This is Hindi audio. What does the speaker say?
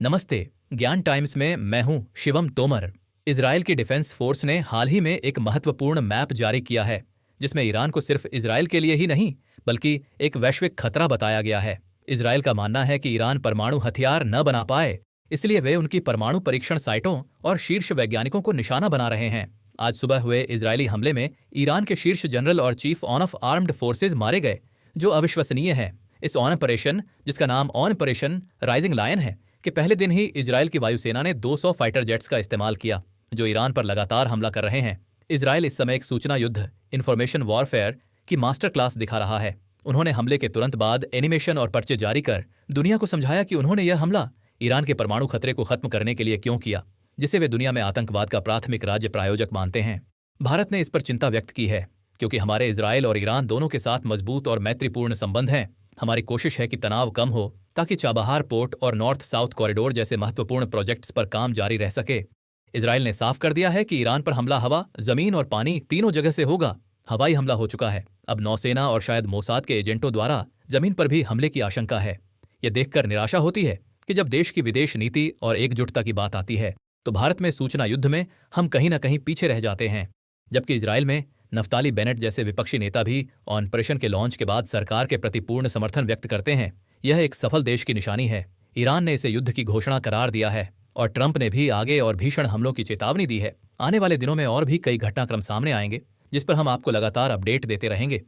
नमस्ते। ज्ञान टाइम्स में मैं हूं शिवम तोमर। इजराइल की डिफेंस फोर्स ने हाल ही में एक महत्वपूर्ण मैप जारी किया है जिसमें ईरान को सिर्फ इजराइल के लिए ही नहीं बल्कि एक वैश्विक खतरा बताया गया है। इजराइल का मानना है कि ईरान परमाणु हथियार न बना पाए, इसलिए वे उनकी परमाणु परीक्षण साइटों और शीर्ष वैज्ञानिकों को निशाना बना रहे हैं। आज सुबह हुए इजरायली हमले में ईरान के शीर्ष जनरल और चीफ ऑफ आर्म्ड फोर्सेज मारे गए, जो अविश्वसनीय है। इस ऑपरेशन, जिसका नाम ऑपरेशन राइजिंग लायन है, कि पहले दिन ही इजराइल की वायुसेना ने 200 फाइटर जेट्स का इस्तेमाल किया, जो ईरान पर लगातार हमला कर रहे हैं। इजराइल इस समय एक सूचना युद्ध, इंफॉर्मेशन वॉरफेयर की मास्टर क्लास दिखा रहा है। उन्होंने हमले के तुरंत बाद एनिमेशन और पर्चे जारी कर दुनिया को समझाया कि उन्होंने यह हमला ईरान के परमाणु खतरे को खत्म करने के लिए क्यों किया, जिसे वे दुनिया में आतंकवाद का प्राथमिक राज्य प्रायोजक मानते हैं। भारत ने इस पर चिंता व्यक्त की है, क्योंकि हमारे इजराइल और ईरान दोनों के साथ मजबूत और मैत्रीपूर्ण संबंध हैं। हमारी कोशिश है कि तनाव कम हो, ताकि चाबहार पोर्ट और नॉर्थ साउथ कॉरिडोर जैसे महत्वपूर्ण प्रोजेक्ट्स पर काम जारी रह सके। इजराइल ने साफ कर दिया है कि ईरान पर हमला हवा, जमीन और पानी तीनों जगह से होगा। हवाई हमला हो चुका है, अब नौसेना और शायद मोसाद के एजेंटों द्वारा जमीन पर भी हमले की आशंका है। यह देखकर निराशा होती है कि जब देश की विदेश नीति और एकजुटता की बात आती है तो भारत में सूचना युद्ध में हम कहीं न कहीं पीछे रह जाते हैं। जबकि इजराइल में नफ्ताली बेनेट जैसे विपक्षी नेता भी ऑपरेशन के लॉन्च के बाद सरकार के प्रति पूर्ण समर्थन व्यक्त करते हैं। यह एक सफल देश की निशानी है। ईरान ने इसे युद्ध की घोषणा करार दिया है और ट्रंप ने भी आगे और भीषण हमलों की चेतावनी दी है। आने वाले दिनों में और भी कई घटनाक्रम सामने आएंगे, जिस पर हम आपको लगातार अपडेट देते रहेंगे।